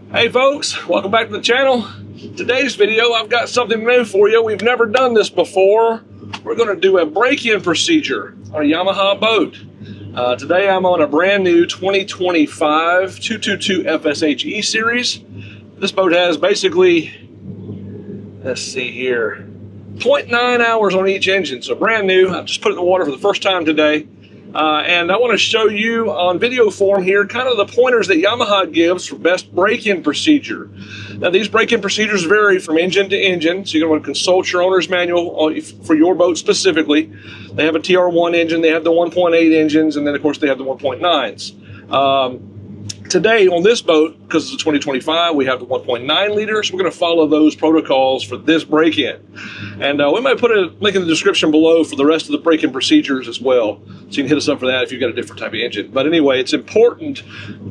Hey folks, welcome back to the channel. Today's video, I've got something new for you. We've never done this before. We're going to do a break-in procedure on a Yamaha boat. Today I'm on a brand new 2025 222 FSH series. This boat has basically, let's see here, 0.9 hours on each engine, so brand new. I just put it in the water for the first time today. And I want to show you on video form here kind of the pointers that Yamaha gives for best break-in procedure. Now these break-in procedures vary from engine to engine, so you're going to want to consult your owner's manual for your boat specifically. They have a TR1 engine, they have the 1.8 engines, and then of course they have the 1.9s. Today on this boat, because it's a 2025, we have the 1.9 liter, so we're going to follow those protocols for this break-in. And we might put a link in the description below for the rest of the break-in procedures as well. So you can hit us up for that if you've got a different type of engine. But anyway, it's important,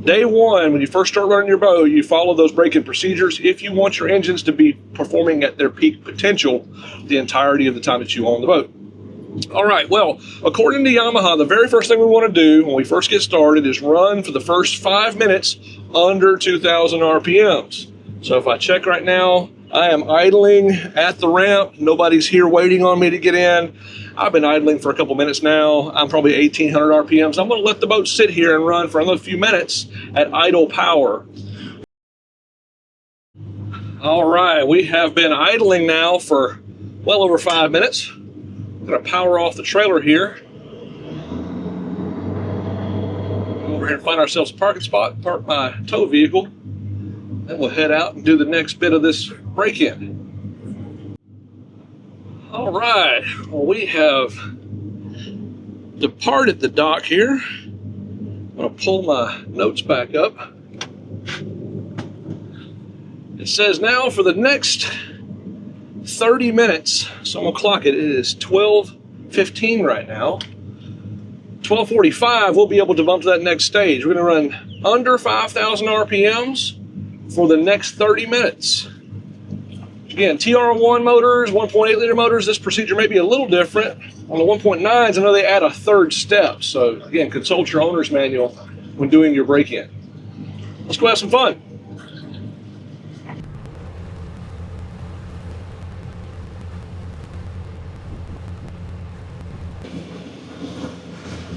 day one, when you first start running your boat, you follow those break-in procedures if you want your engines to be performing at their peak potential the entirety of the time that you own the boat. All right, well, according to Yamaha, the very first thing we want to do when we first get started is run for the first 5 minutes under 2,000 RPMs. So if I check right now, I am idling at the ramp. Nobody's here waiting on me to get in. I've been idling for a couple minutes now. I'm probably 1,800 RPMs. I'm going to let the boat sit here and run for another few minutes at idle power. All right, we have been idling now for well over 5 minutes. I'm going to power off the trailer here. Come over here and find ourselves a parking spot, park my tow vehicle. Then we'll head out and do the next bit of this break-in. All right, well, we have departed the dock here. I'm going to pull my notes back up. It says now for the next 30 minutes, so I'm gonna clock it. It is 12:15 right now. 12:45, we'll be able to bump to that next stage. We're gonna run under 5,000 RPMs for the next 30 minutes. Again, TR1 motors, 1.8 liter motors, this procedure may be a little different. On the 1.9s, I know they add a third step. So again, consult your owner's manual when doing your break-in. Let's go have some fun.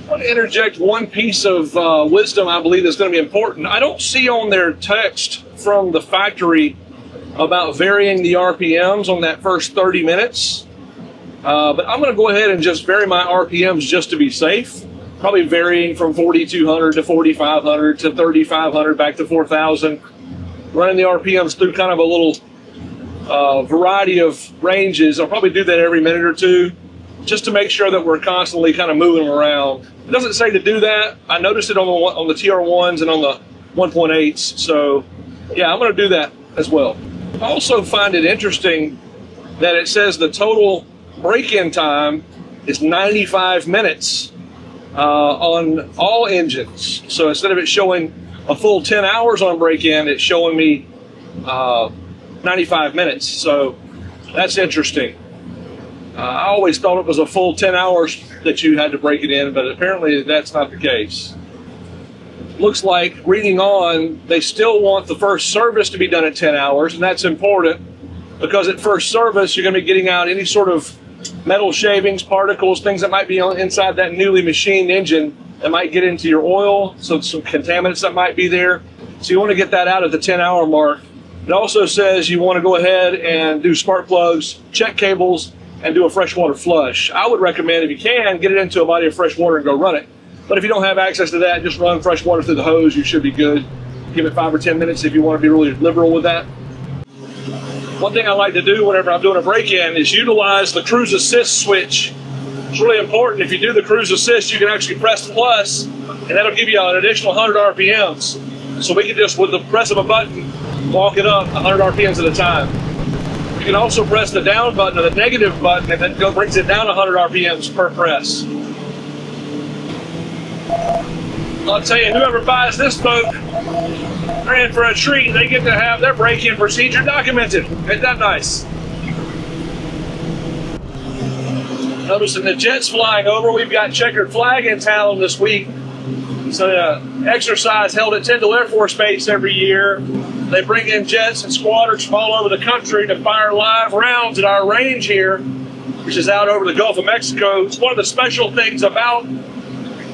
I want to interject one piece of wisdom I believe is going to be important. I don't see on their text from the factory about varying the RPMs on that first 30 minutes. But I'm going to go ahead and just vary my RPMs just to be safe. Probably varying from 4,200 to 4,500 to 3,500 back to 4,000. Running the RPMs through kind of a little variety of ranges. I'll probably do that every minute or two, just to make sure that we're constantly kind of moving around. It doesn't say to do that. I noticed it on the TR1s and on the 1.8s. So yeah, I'm going to do that as well. I also find it interesting that it says the total break-in time is 95 minutes on all engines. So instead of it showing a full 10 hours on break-in, it's showing me 95 minutes. So that's interesting. I always thought it was a full 10 hours that you had to break it in, but apparently that's not the case. Looks like, reading on, they still want the first service to be done at 10 hours, and that's important because at first service you're going to be getting out any sort of metal shavings, particles, things that might be inside that newly machined engine that might get into your oil, so some contaminants that might be there. So you want to get that out at the 10-hour mark. It also says you want to go ahead and do spark plugs, check cables, and do a freshwater flush. I would recommend, if you can, get it into a body of fresh water and go run it. But if you don't have access to that, just run fresh water through the hose. You should be good. Give it 5 or 10 minutes if you want to be really liberal with that. One thing I like to do whenever I'm doing a break-in is utilize the cruise assist switch. It's really important. If you do the cruise assist, you can actually press the plus, and that'll give you an additional 100 RPMs. So we can just, with the press of a button, walk it up 100 RPMs at a time. You can also press the down button or the negative button, and that brings it down 100 RPMs per press. I'll tell you, whoever buys this boat, they're in for a treat. They get to have their break-in procedure documented. Ain't that nice? Noticing the jets flying over. We've got checkered flag in town this week. So exercise held at Tyndall Air Force Base every year. They bring in jets and squadrons from all over the country to fire live rounds at our range here, which is out over the Gulf of Mexico. It's one of the special things about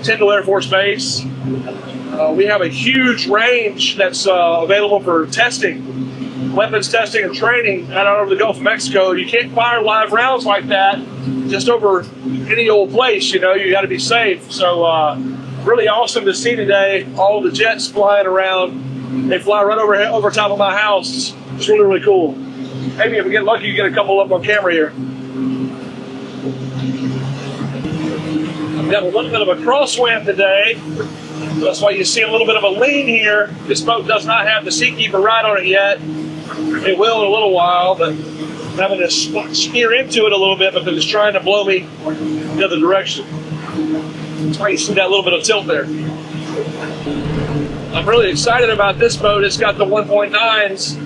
Tyndall Air Force Base. We have a huge range that's available for testing, weapons testing and training out over the Gulf of Mexico. You can't fire live rounds like that just over any old place, you know, you got to be safe. So really awesome to see today, all the jets flying around. They fly right over top of my house. It's really, really cool. Maybe if we get lucky, you get a couple of them on camera here. I've got a little bit of a crosswind today. That's why you see a little bit of a lean here. This boat does not have the Seakeeper ride on it yet. It will in a little while, but I'm having to steer into it a little bit because it's trying to blow me the other direction. That's why you see that little bit of tilt there. I'm really excited about this boat. It's got the 1.9s.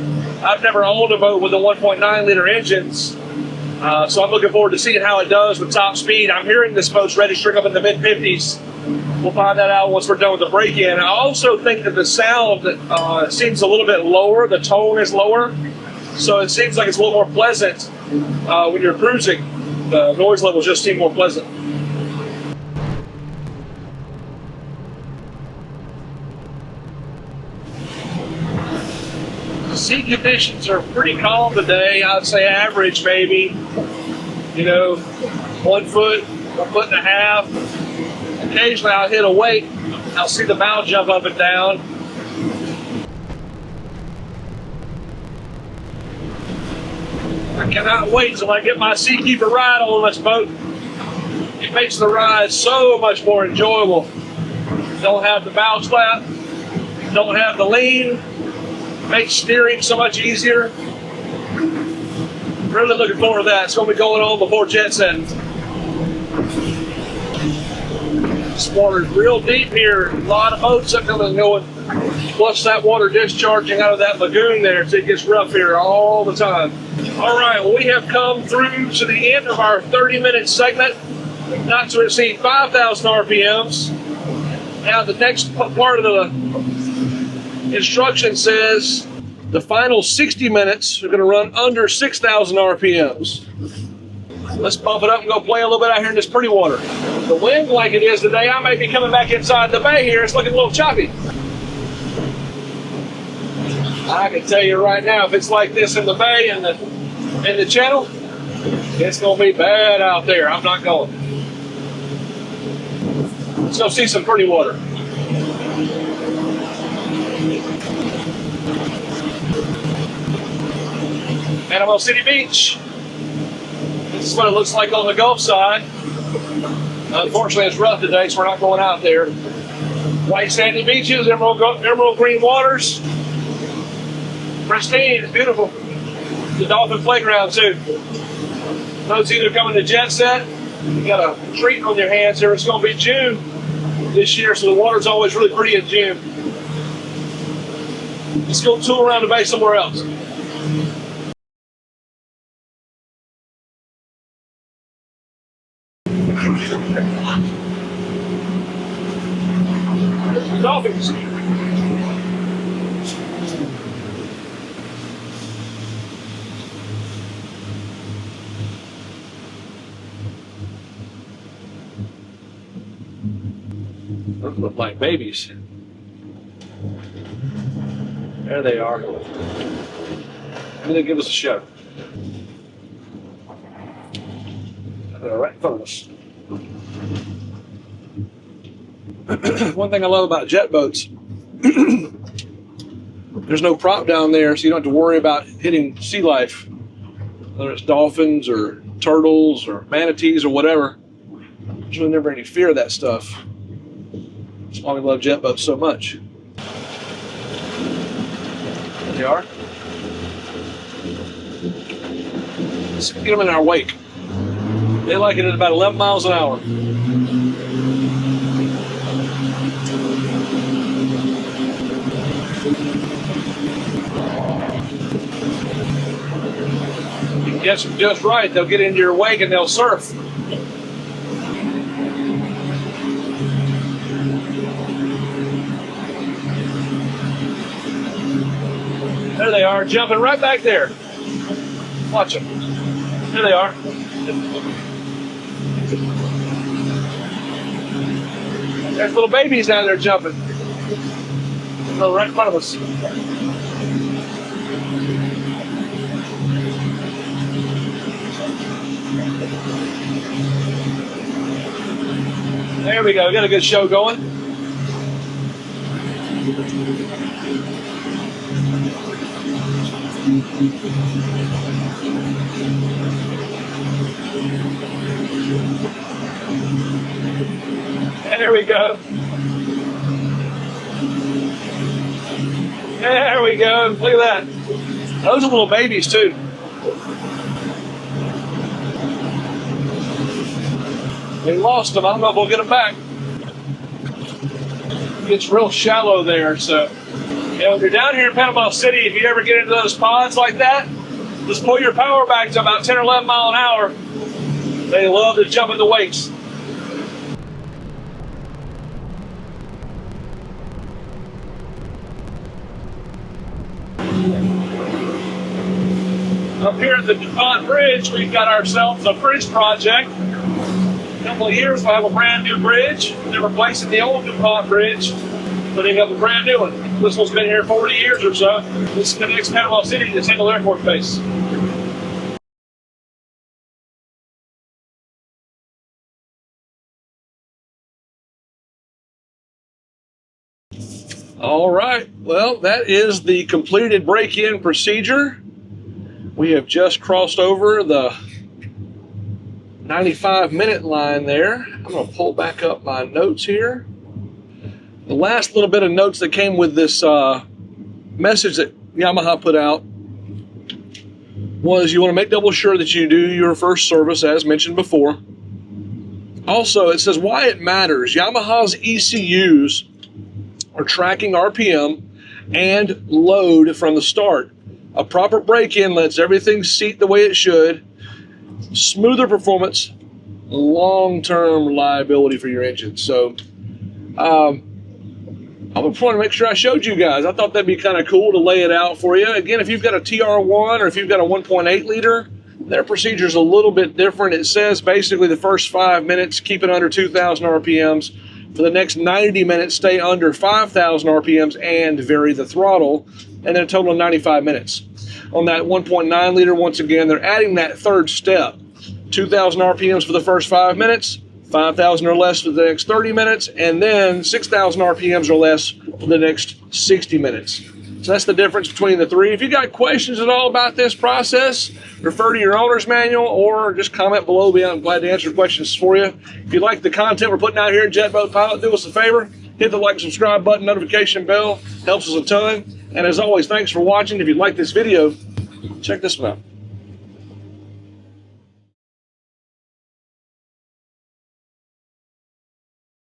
I've never owned a boat with the 1.9 liter engines. So I'm looking forward to seeing how it does with top speed. I'm hearing this boat's registering up in the mid-50s. We'll find that out once we're done with the break-in. I also think that the sound seems a little bit lower. The tone is lower. So it seems like it's a little more pleasant when you're cruising. The noise levels just seem more pleasant. The sea conditions are pretty calm today. I'd say average, maybe. You know, 1 foot, 1.5 foot. Occasionally I'll hit a wake. I'll see the bow jump up and down. I cannot wait till I get my Seakeeper ride on this boat. It makes the ride so much more enjoyable. Don't have the bow slap. Don't have the lean. Makes steering so much easier. Really looking forward to that. It's going to be going on before jet setting. This water's real deep here. A lot of boats that come and going. Plus that water discharging out of that lagoon there, so it gets rough here all the time. All right, well, we have come through to the end of our 30-minute segment. Not to exceed 5,000 RPMs. Now the next part of the instruction says the final 60 minutes are going to run under 6,000 RPMs. Let's bump it up and go play a little bit out here in this pretty water. The wind like it is today, I may be coming back inside the bay here. It's looking a little choppy. I can tell you right now, if it's like this in the bay and the channel, it's going to be bad out there. I'm not going. Let's go see some pretty water. Panama City Beach. This is what it looks like on the Gulf side. Unfortunately, it's rough today, so we're not going out there. White sandy beaches, emerald green waters. Pristine, it's beautiful. The dolphin playground, too. Those either coming to jet set, you got a treat on your hands here. It's going to be June this year, so the water's always really pretty in June. Let's go tool around the bay somewhere else. Dolphins. Those look like babies. There they are. And they give us a show. They're right in front of us. One thing I love about jet boats, there's no prop down there, so you don't have to worry about hitting sea life, whether it's dolphins or turtles or manatees or whatever. There's really never any fear of that stuff. That's why we love jet boats so much. There they are. Let's get them in our wake. They like it at about 11 miles an hour. You can get them just right, they'll get into your wake and they'll surf. There they are, jumping right back there. Watch them. There they are. There's little babies down there jumping. They're right in front of us. There we go. We got a good show going. There we go. There we go. Look at that. Those are little babies too. We lost them. I don't know if we'll get them back. It's real shallow there, so if you're down here in Panama City, if you ever get into those ponds like that, just pull your power back to about 10 or 11 miles an hour. They love to jump in the wakes. Up here at the DuPont Bridge, we've got ourselves a bridge project. In a couple of years, we'll have a brand new bridge. They're replacing the old DuPont Bridge, putting up a brand new one. This one's been here 40 years or so. This is the next Panama City to Tangle Air Force Base. All right, well, that is the completed break-in procedure. We have just crossed over the 95-minute line there. I'm going to pull back up my notes here. The last little bit of notes that came with this message that Yamaha put out was you want to make double sure that you do your first service, as mentioned before. Also, it says why it matters. Yamaha's ECUs are tracking RPM and load from the start. A proper break-in lets everything seat the way it should. Smoother performance, long-term reliability for your engine. So I was trying to make sure I showed you guys. I thought that'd be kind of cool to lay it out for you. Again, if you've got a TR1 or if you've got a 1.8 liter, their procedure is a little bit different. It says basically the first 5 minutes, keep it under 2,000 RPMs. For the next 90 minutes, stay under 5,000 RPMs and vary the throttle, and then a total of 95 minutes. On that 1.9 liter, once again, they're adding that third step. 2,000 RPMs for the first 5 minutes, 5,000 or less for the next 30 minutes, and then 6,000 RPMs or less for the next 60 minutes. So that's the difference between the three. If you got questions at all about this process, refer to your owner's manual or just comment below. I'm glad to answer questions for you. If you like the content we're putting out here at JetBoatPilot, do us a favor. Hit the like, subscribe button, notification bell. Helps us a ton. And as always, thanks for watching. If you like this video, check this one out.